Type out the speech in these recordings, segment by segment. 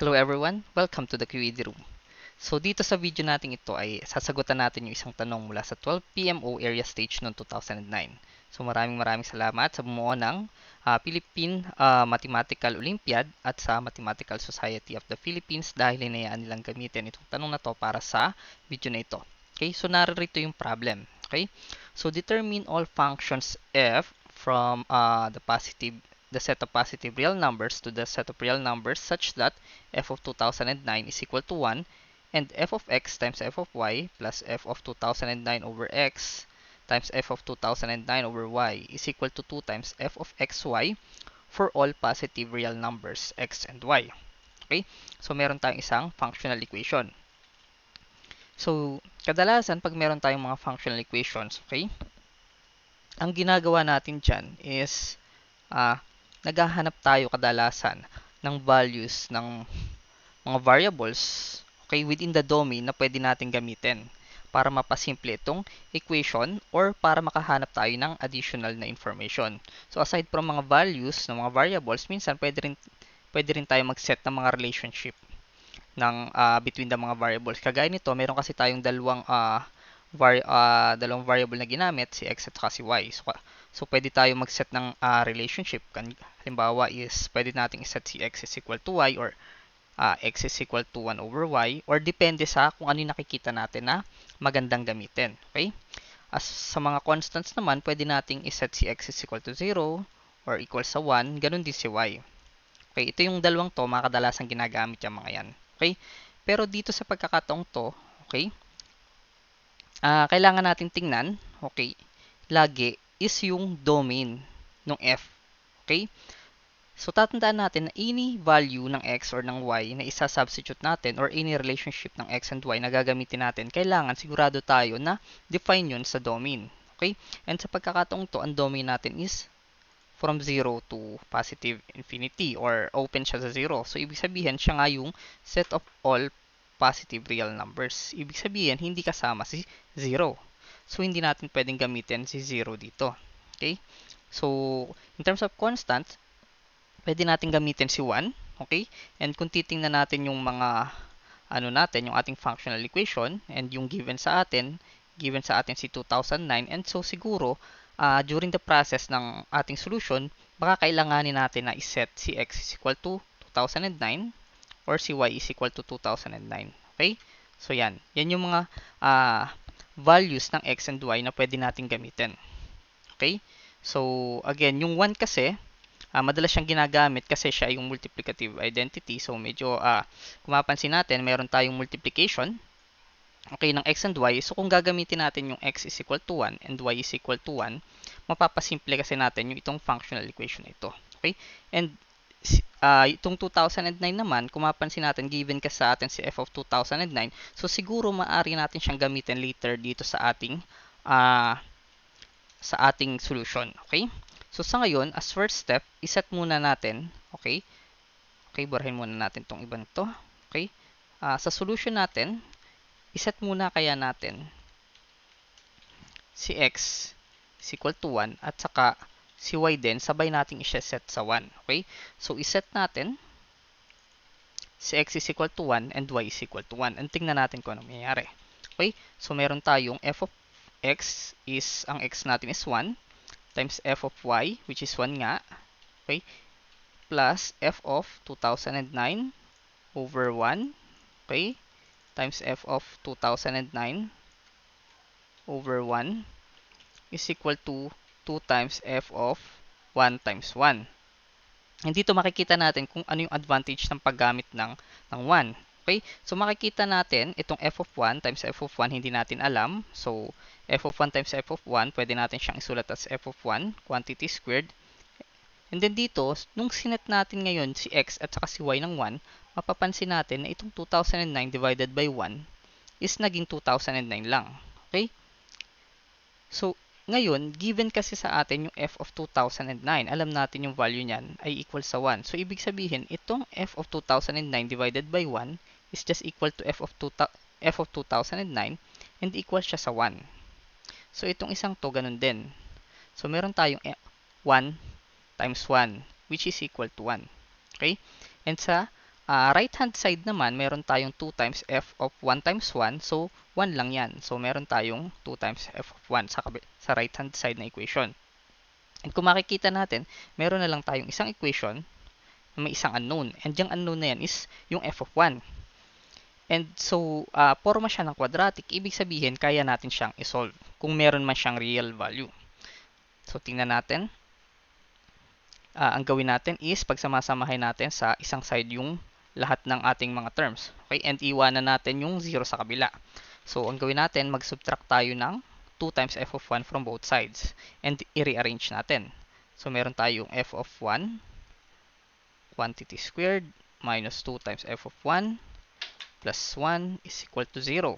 Hello everyone, welcome to the QED Room. So dito sa video natin ito ay sasagutan natin yung isang tanong mula sa 12 PMO area stage noong 2009. So maraming salamat sa bumuo ng Philippine Mathematical Olympiad at sa Mathematical Society of the Philippines dahil hinayaan nilang gamitin itong tanong na to para sa video na ito. Okay, so narito yung problem. Okay, so determine all functions f from the set of positive real numbers to the set of real numbers such that f of 2009 is equal to 1 and f of x times f of y plus f of 2009 over x times f of 2009 over y is equal to 2 times f of xy for all positive real numbers x and y. Okay? So, meron tayong isang functional equation. So, kadalasan pag meron tayong mga functional equations, okay, ang ginagawa natin dyan is naghahanap tayo kadalasan ng values ng mga variables, okay, within the domain na pwede natin gamitin para mapasimple itong equation or para makahanap tayo ng additional na information. So aside from mga values ng mga variables, minsan pwede rin tayo mag-set ng mga relationship ng between the mga variables. Kagaya nito, meron kasi tayong dalawang variable na ginamit, si x at si y. So pwede tayo mag-set ng relationship. Halimbawa is pwede nating i-set si x is equal to y or x is equal to 1 over y or depende sa kung ano yung nakikita natin na magandang gamitin. Okay? As sa mga constants naman, pwede nating iset si x is equal to 0 or equal sa 1, ganun din si y. Okay, ito yung dalawang to, mga kadalasang ginagamit yung mga yan. Okay? Pero dito sa pagkakataong to, okay, kailangan natin tingnan, okay, lagi is yung domain ng f. Okay? So, tatandaan natin na any value ng x or ng y na isa-substitute natin or any relationship ng x and y na gagamitin natin, kailangan sigurado tayo na define yun sa domain. Okay? And sa pagkakataong to, ang domain natin is from 0 to positive infinity or open siya sa 0. So, ibig sabihin, siya nga yung set of all positive real numbers. Ibig sabihin, hindi kasama si 0. So, hindi natin pwedeng gamitin si 0 dito. Okay? So, in terms of constants, pwede natin gamitin si 1. Okay? And kung titingnan natin yung mga yung ating functional equation and yung given sa atin si 2009 and so siguro during the process ng ating solution, baka kailanganin natin na iset si x is equal to 2009 or si y is equal to 2009. Okay? So yan. Yan yung mga values ng x and y na pwede natin gamitin. Okay? So again, yung 1 kasi madalas siyang ginagamit kasi siya ay yung multiplicative identity. So medyo kung mapansin natin, meron tayong multiplication, okay, ng x and y. So kung gagamitin natin yung x is equal to 1 and y is equal to 1, mapapasimple kasi natin yung itong functional equation na ito. Okay? And itong 2009 naman, kung mapansin natin, given ka sa atin si f of 2009, so siguro maaari natin siyang gamitin later dito sa ating solution. Okay? So, sa ngayon, as first step, iset muna natin, okay? Okay, burahin muna natin itong ibang to. Okay? Sa solution natin, iset muna kaya natin si x is equal to 1 at saka si y din, sabay natin i-set sa 1. Okay? So, iset natin si x is equal to 1 and y is equal to 1. And tingnan natin kung ano mangyayari. Okay? So, meron tayong f of x is, ang x natin is 1 times f of y, which is 1 nga, okay, plus f of 2009 over 1, okay, times f of 2009 over 1 is equal to 2 times f of 1 times 1. And dito makikita natin kung ano yung advantage ng paggamit ng 1. Okay? So makikita natin itong f of 1 times f of 1 hindi natin alam. So f of 1 times f of 1 pwede natin siyang isulat as f of 1 quantity squared. And then dito, nung sinet natin ngayon si x at saka si y ng 1, mapapansin natin na itong 2009 divided by 1 is naging 2009 lang. Okay? So, ngayon, given kasi sa atin yung f of 2009, alam natin yung value niyan ay equal sa 1. So, ibig sabihin, itong f of 2009 divided by 1 is just equal to f of 2009 and equal siya sa 1. So, itong isang to, ganun din. So, meron tayong 1 times 1, which is equal to 1. Okay? And sa right hand side naman, meron tayong 2 times f of 1 times 1. So, 1 lang yan. So, meron tayong 2 times f of 1 sa right hand side na equation. And kung makikita natin, meron na lang tayong isang equation na may isang unknown. And yung unknown na yan is yung f of 1. And so, forma siya ng quadratic. Ibig sabihin, kaya natin siyang isolve kung meron man siyang real value. So, tingnan natin. Ang gawin natin is pagsamasamahin natin sa isang side yung lahat ng ating mga terms. Okay? And iwanan natin yung 0 sa kabila. So, ang gawin natin, mag-subtract tayo ng 2 times f of 1 from both sides. And i-rearrange natin. So, meron tayong f of 1 quantity squared minus 2 times f of 1 plus 1 is equal to 0.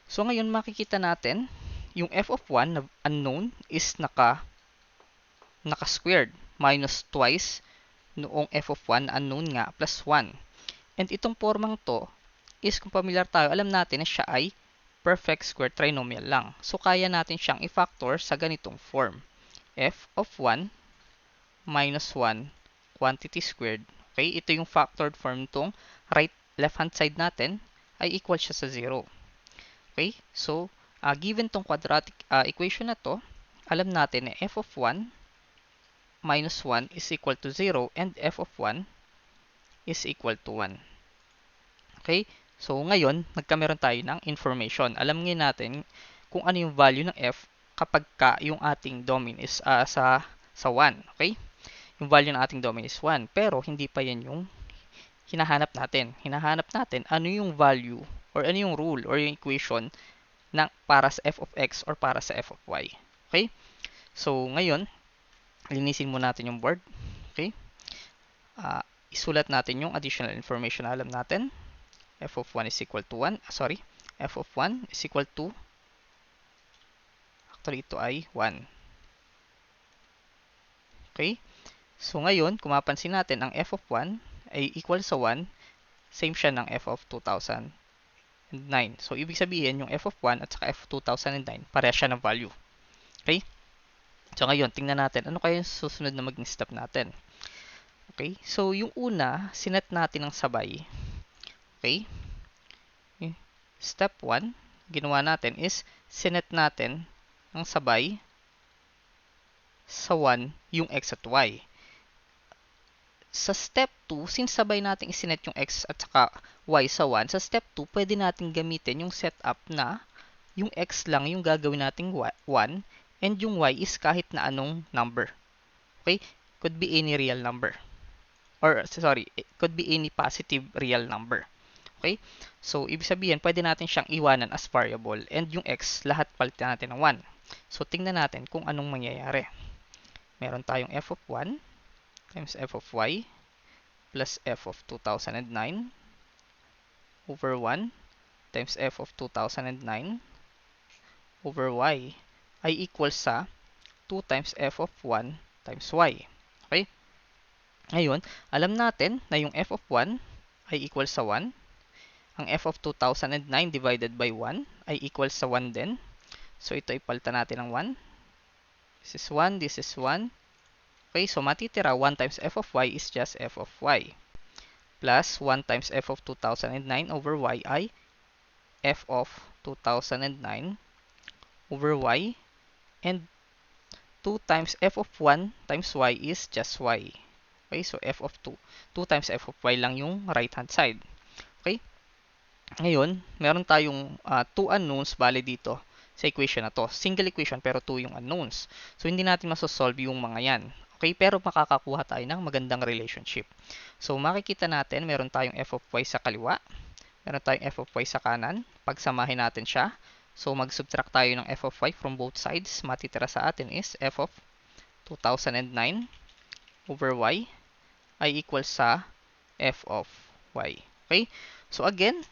So, ngayon makikita natin, yung f of 1 na unknown is naka-squared minus twice noong f of 1 unknown nga plus 1. And itong formang to is kung familiar tayo, alam natin na siya ay perfect square trinomial lang. So, kaya natin siyang i-factor sa ganitong form. F of 1 minus 1 quantity squared. Okay, ito yung factored form tong left-hand side natin ay equal siya sa 0. Okay, so, given tong quadratic equation na to, alam natin na f of 1 minus 1 is equal to 0 and f of 1 is equal to 1. Okay? So, ngayon, nagkameron tayo ng information. Alam ngayon natin kung ano yung value ng f kapag yung ating domain is sa 1. Okay? Yung value ng ating domain is 1. Pero, hindi pa yan yung hinahanap natin. Hinahanap natin ano yung value or ano yung rule or yung equation para sa f of x or para sa f of y. Okay? So, ngayon, linisin mo natin yung board. Okay? Isulat natin yung additional information na alam natin. F of 1 is equal to 1. F of 1 is equal to, actually ito ay 1. Okay? So ngayon, kung mapansin natin, ang f of 1 ay equal sa 1, same siya ng f of 2009. So ibig sabihin, yung f of 1 at saka f of 2009, pareha siya ng value. Okay? So ngayon, tingnan natin, ano kaya yung susunod na maging step natin? Okay? So yung una, sinet natin ng sabay. Okay? Step 1, ginawa natin is sinet natin ng sabay sa 1 yung x at y. Sa step 2, since sabay natin isinet yung x at saka y sa 1, sa step 2, pwede natin gamitin yung setup na yung x lang yung gagawin nating 1 and yung y is kahit na anong number. Okay? Could be any real number. Or, sorry, it could be any positive real number. Okay? So, ibig sabihin, pwede natin siyang iwanan as variable and yung x, lahat palitan natin ng 1. So, tingnan natin kung anong mangyayari. Meron tayong f of 1 times f of y plus f of 2009 over 1 times f of 2009 over y ay equal sa 2 times f of 1 times y. Okay? Ngayon, alam natin na yung f of 1 ay equal sa 1. Ang f of 2009 divided by 1 ay equal sa 1 din. So, ito ipalitan natin ng 1. This is 1, this is 1. Okay, so matitira 1 times f of y is just f of y. Plus 1 times f of 2009 over y ay f of 2009 over y. And 2 times f of 1 times y is just y. Okay, so f of 2. 2 times f of y lang yung right hand side. Okay? Ngayon, meron tayong 2 unknowns bale dito sa equation na to. Single equation pero 2 yung unknowns. So, hindi natin masosolve yung mga yan. Okay, pero makakakuha tayo ng magandang relationship. So, makikita natin, meron tayong f of y sa kaliwa. Meron tayong f of y sa kanan. Pagsamahin natin siya. So, mag-subtract tayo ng f of y from both sides. Matitira sa atin is f of 2009 over y ay equal sa f of y. Okay? So, again,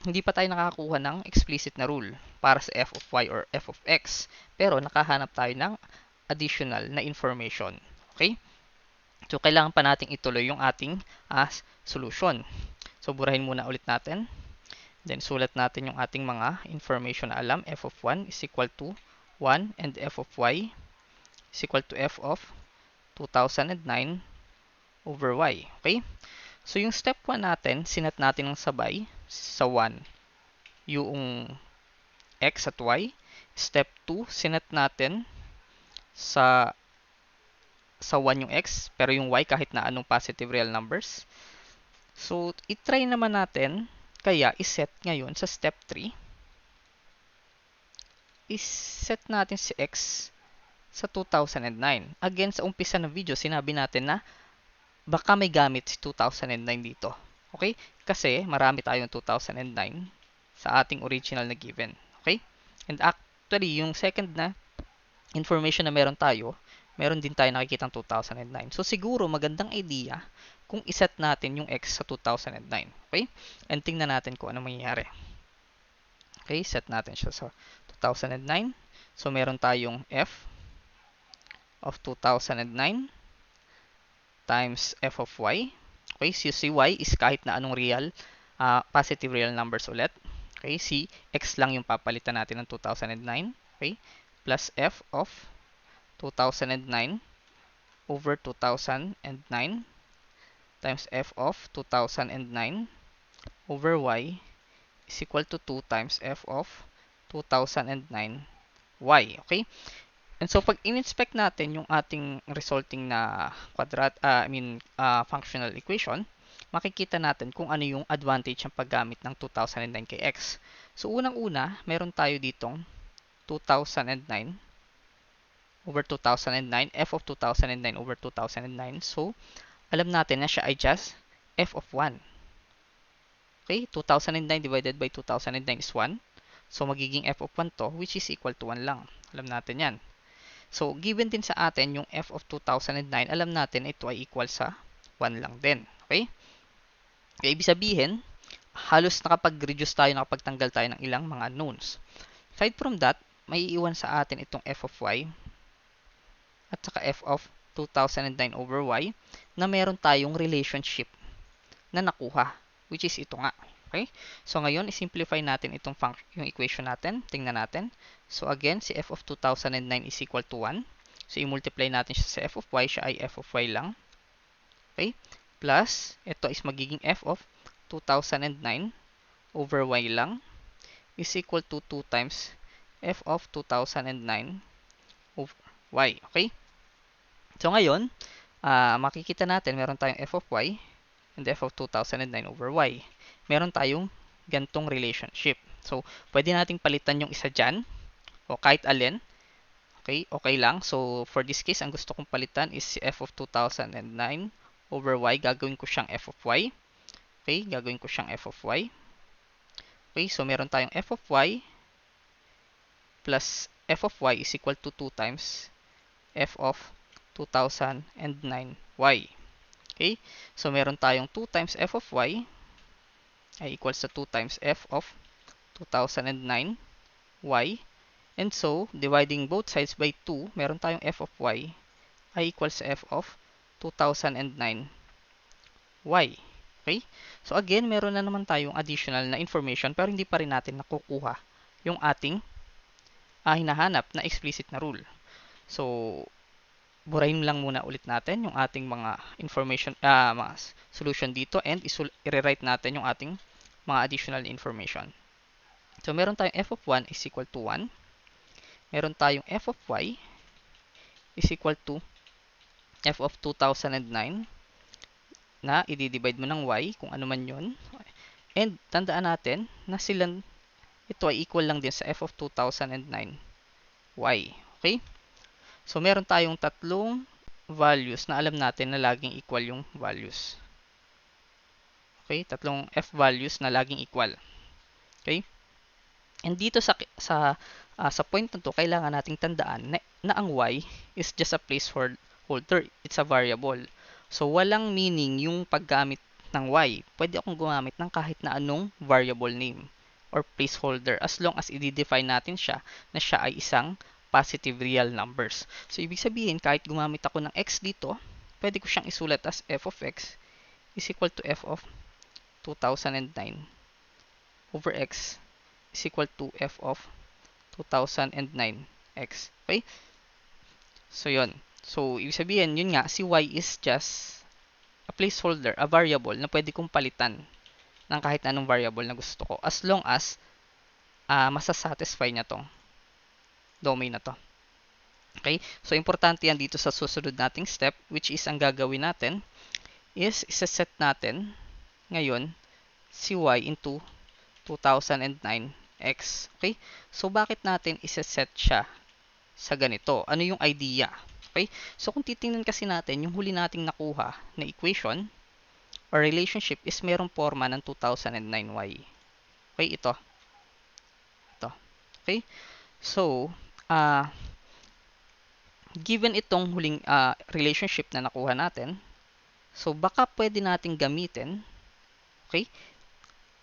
hindi pa tayo nakakakuha ng explicit na rule para sa f of y or f of x. Pero, nakahanap tayo ng additional na information. Okay? So, kailangan pa nating ituloy yung ating solution. So, burahin muna ulit natin. Then, sulat natin yung ating mga information na alam. F of 1 is equal to 1 and f of y is equal to f of 2009 over y. Okay? So, yung step 1 natin, sinet natin ng sabay sa 1 yung x at y. Step 2, sinet natin sa 1 yung x, pero yung y kahit na anong positive real numbers. So, itry naman natin, kaya iset ngayon sa step 3. Iset natin si x sa 2009. Again, sa umpisa ng video, sinabi natin na baka may gamit si 2009 dito. Okay? Kasi marami tayong 2009 sa ating original na given. Okay? And actually, yung second na information na meron tayo, meron din tayo nakikitang 2009. So, siguro magandang idea kung iset natin yung x sa 2009. Okay? And tingnan natin kung ano mangyayari. Okay? Set natin siya sa 2009. So, meron tayong f of 2009 times f of y. Okay, so si y is kahit na anong real, positive real numbers ulit. Okay, si x lang yung papalitan natin ng 2009. Okay, plus f of 2009 over 2009 times f of 2009 over y is equal to 2 times f of 2009 y. Okay, and so, pag in-inspect natin yung ating resulting na functional equation, makikita natin kung ano yung advantage ng paggamit ng 2009 kay x. So, unang-una, meron tayo ditong 2009 over 2009, f of 2009 over 2009. So, alam natin na siya ay just f of 1. Okay, 2009 divided by 2009 is 1. So, magiging f of 1 to, which is equal to 1 lang. Alam natin yan. So, given din sa atin yung f of 2009, alam natin ito ay equal sa 1 lang din. Okay? Kaya ibig sabihin, halos nakapag-reduce tayo, nakapagtanggal tayo ng ilang mga unknowns. Aside from that, may iiwan sa atin itong f of y at saka f of 2009 over y na meron tayong relationship na nakuha, which is ito nga. Okay? So, ngayon, isimplify natin itong yung equation natin. Tingnan natin. So, again, si f of 2009 is equal to 1. So, i-multiply natin siya sa f of y. Siya ay f of y lang. Okay? Plus, ito is magiging f of 2009 over y lang is equal to 2 times f of 2009 over y. Okay? So, ngayon, makikita natin meron tayong f of y and f of 2009 over y. Meron tayong gantong relationship. So, pwede nating palitan yung isa dyan o kahit alin. Okay, okay lang. So, for this case, ang gusto kong palitan is si f of 2009 over y. Gagawin ko siyang f of y. Okay, gagawin ko siyang f of y. Okay, so meron tayong f of y plus f of y is equal to 2 times f of 2009y. Okay, so meron tayong 2 times f of y ay equals to 2 times f of 2009y. And so, dividing both sides by 2, meron tayong f of y ay equals to f of 2009y. Okay? So, again, meron na naman tayong additional na information pero hindi pa rin natin nakukuha yung ating hinahanap na explicit na rule. So, burahin lang muna ulit natin yung ating mga information, mga solution dito and i-rewrite natin yung ating mga additional information. So, meron tayong f of 1 is equal to 1. Meron tayong f of y is equal to f of 2009 na i-divide mo ng y kung ano man yun. And tandaan natin na ito ay equal lang din sa f of 2009 y. Okay? So, meron tayong tatlong values na alam natin na laging equal yung values. Okay? Tatlong f values na laging equal. Okay? And dito sa point na to, kailangan nating tandaan na ang y is just a placeholder. It's a variable. So, walang meaning yung paggamit ng y. Pwede akong gumamit ng kahit na anong variable name or placeholder as long as i-define natin siya na siya ay isang positive real numbers. So, ibig sabihin, kahit gumamit ako ng x dito, pwede ko siyang isulat as f of x is equal to f of 2009 over x is equal to f of 2009x. Okay? So, yun. So, ibig sabihin, yun nga, si y is just a placeholder, a variable na pwede kong palitan ng kahit anong variable na gusto ko as long as masasatisfy niya tong domain na to. Okay? So, importante yan dito sa susunod nating step, which is ang gagawin natin is isa-set natin ngayon si y into 2009 x. Okay? So, bakit natin isa-set siya sa ganito? Ano yung idea? Okay? So, kung titingnan kasi natin, yung huli nating nakuha na equation or relationship is merong forma ng 2009y. Okay? Ito. Okay? So, given itong huling relationship na nakuha natin, so baka pwede nating gamitin, okay,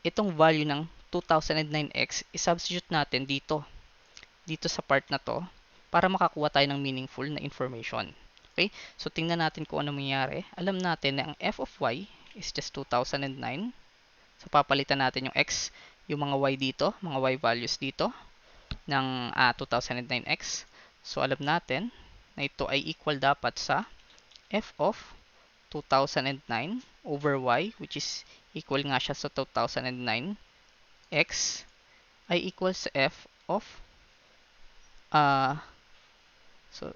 itong value ng 2009x, i-substitute natin dito sa part na to, para makakuha tayo ng meaningful na information. Okay? So, tingnan natin kung ano mangyayari. Alam natin na ang f of y is just 2009. So, papalitan natin yung x, yung mga y dito, mga y values dito, ng 2009x. So, alam natin na ito ay equal dapat sa f of 2009 over y, which is equal nga siya sa 2009 x, ay equal sa f of so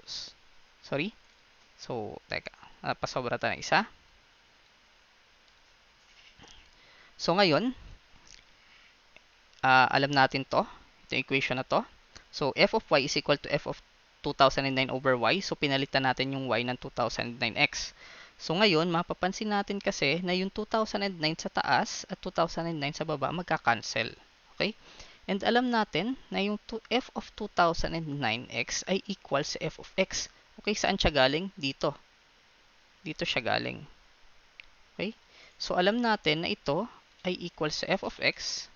sorry. So, teka, pasobra tayo ng isa. So, ngayon, alam natin to, itong equation na to. So, f of y is equal to f of 2009 over y. So, pinalitan natin yung y ng 2009x. So, ngayon, mapapansin natin kasi na yung 2009 sa taas at 2009 sa baba magka-cancel. Okay? And alam natin na yung f of 2009x ay equal sa f of x. Okay, saan siya galing? Dito. Dito siya galing. Okay? So, alam natin na ito ay equal sa f of x.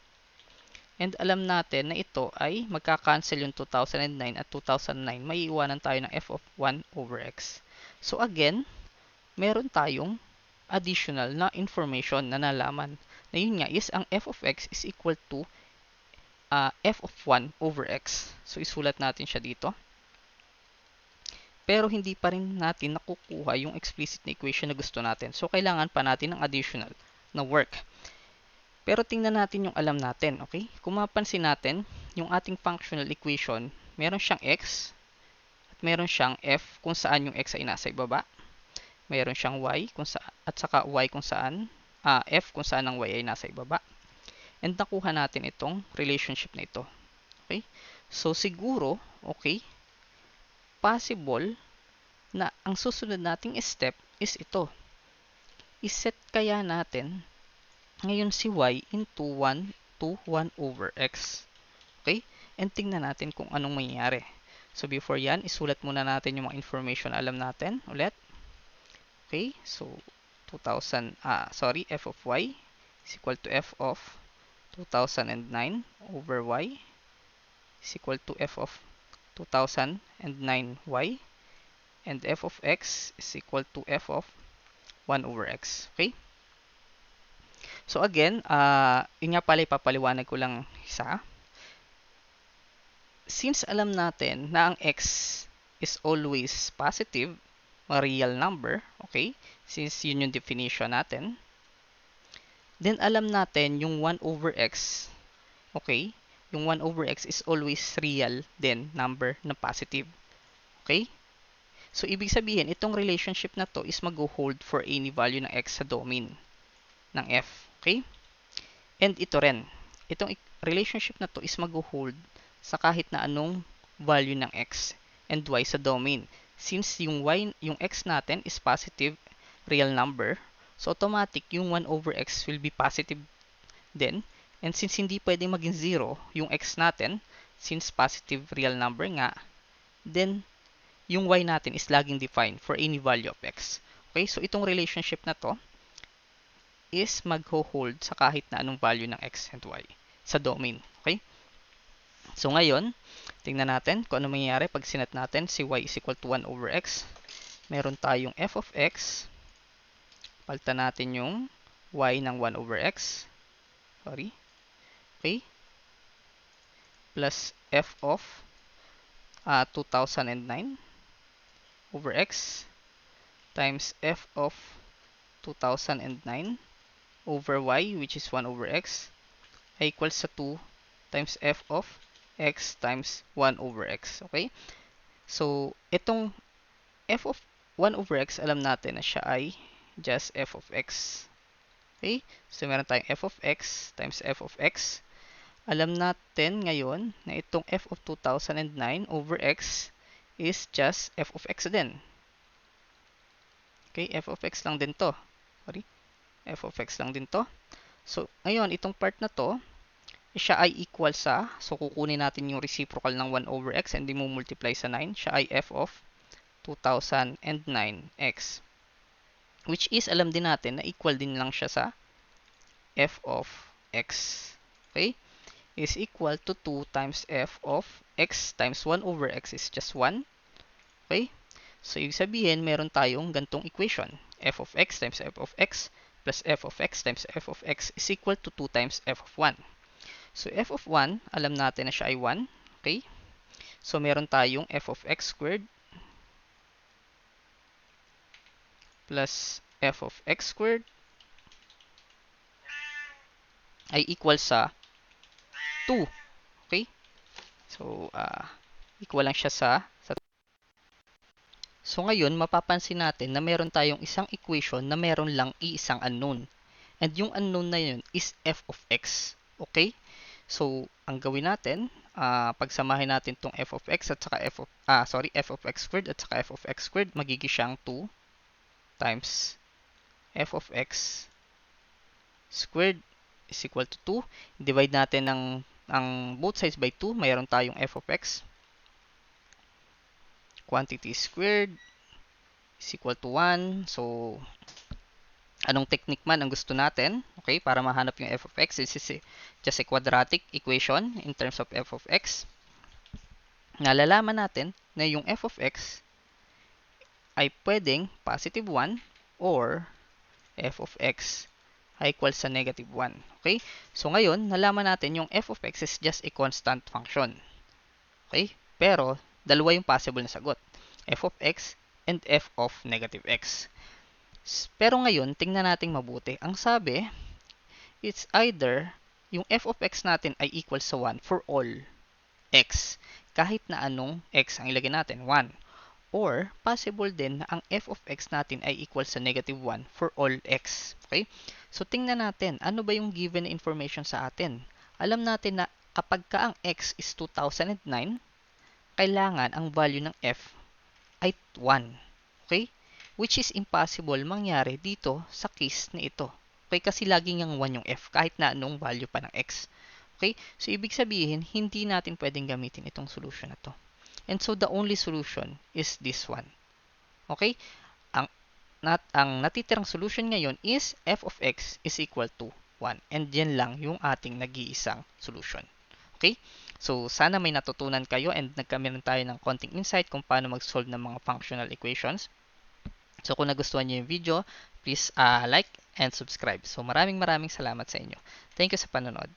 And alam natin na ito ay magka-cancel yung 2009 at 2009. May iwanan tayo ng f of 1 over x. So, again, meron tayong additional na information na nalaman. Na yun nga is ang f of x is equal to f of 1 over x. So, isulat natin siya dito. Pero hindi pa rin natin nakukuha yung explicit na equation na gusto natin. So, kailangan pa natin ng additional na work. Pero tingnan natin yung alam natin, okay? Kung mapansin natin, yung ating functional equation, meron siyang x at meron siyang f kung saan yung x ay nasa ibaba. Meron siyang y at saka y kung saan, f kung saan ang y ay nasa ibaba. And nakuha natin itong relationship na ito. Okay? So, siguro, okay, possible na ang susunod nating step is ito. I-set kaya natin ngayon si y into 1 to 1 over x. Okay? And tingnan natin kung anong mangyayari. So, before yan, isulat muna natin yung mga information na alam natin ulit. Okay? So, f of y is equal to f of 2009 over y is equal to f of 2009y, and f of x is equal to f of 1 over x. Okay? So again, yun nga pala ipapaliwanag ko lang isa. Since alam natin na ang x is always positive, a real number, okay? Since yun yung definition natin, then alam natin yung 1 over x, okay? Yung 1 over x is always real din number na positive. Okay? So, ibig sabihin, itong relationship na to is mag-hold for any value ng x sa domain ng f. Okay? And ito rin. Itong relationship na to is mag-hold sa kahit na anong value ng x and y sa domain. Since yung x natin is positive real number, so automatic yung 1 over x will be positive din. And since hindi pwedeng maging 0 yung x natin, since positive real number nga, then yung y natin is laging defined for any value of x. Okay, so itong relationship na to is magho-hold sa kahit na anong value ng x and y sa domain. Okay? So ngayon, tingnan natin kung ano mangyayari pag sinet natin si y is equal to 1 over x. Meron tayong f of x. Palitan natin yung y ng 1 over x. Sorry. Okay? Plus f of 2009 over x times f of 2009 over y, which is 1 over x, ay equals sa 2 times f of x times 1 over x. Okay? So, itong f of 1 over x, alam natin na siya ay just f of x. Okay? So, meron tayong f of x times f of x. Alam natin ngayon na itong f of 2009 over x is just f of x din. Okay? F of x lang din to. Sorry. F of x lang din to. So, ngayon, itong part na to, siya ay equal sa, so kukunin natin yung reciprocal ng 1 over x and then mo multiply sa 9. Siya ay f of 2009x. Which is, alam din natin na equal din lang siya sa f of x. Okay? Is equal to 2 times f of x times 1 over x is just 1. Okay? So, ibig sabihin, meron tayong gantong equation. F of x times f of x plus f of x times f of x is equal to 2 times f of 1. So, f of 1, alam natin na siya ay 1. Okay? So, meron tayong f of x squared plus f of x squared ay equal sa 2. Okay? So, equal lang siya sa So, ngayon, mapapansin natin na meron tayong isang equation na meron lang iisang unknown. And yung unknown na yun is f of x. Okay? So, ang gawin natin, pagsamahin natin tong f of x at saka f of x squared at saka f of x squared, magiging siyang 2 times f of x squared is equal to 2. Divide natin ang both sides by 2. Mayroon tayong f of x quantity squared is equal to 1. So, anong technique man ang gusto natin, okay, para mahanap yung f of x, this is just a quadratic equation in terms of f of x. Nalalaman natin na yung f of x ay pwedeng positive 1 or f of x ay equal sa negative 1. Okay? So, ngayon, nalaman natin yung f of x is just a constant function. Okay? Pero, dalawa yung possible na sagot. F of x and f of negative x. Pero ngayon, tingnan natin mabuti. Ang sabi, it's either yung f of x natin ay equal sa 1 for all x. Kahit na anong x ang ilagay natin, 1. Or, possible din na ang f of x natin ay equal sa negative 1 for all x. Okay? So, tingnan natin, ano ba yung given information sa atin? Alam natin na kapag ka ang x is 2009, kailangan ang value ng f ay 1. Okay? Which is impossible mangyari dito sa case na ito. Okay? Kasi laging yung 1 yung f kahit na anong value pa ng x. Okay? So, ibig sabihin, hindi natin pwedeng gamitin itong solution na to. And so, the only solution is this one. Okay? Ang natitirang solution ngayon is f of x is equal to 1. And yan lang yung ating nag-iisang solution. Okay? So, sana may natutunan kayo and nagkameron tayo ng konting insight kung paano mag-solve ng mga functional equations. So, kung nagustuhan niyo yung video, please like and subscribe. So, maraming salamat sa inyo. Thank you sa panonood.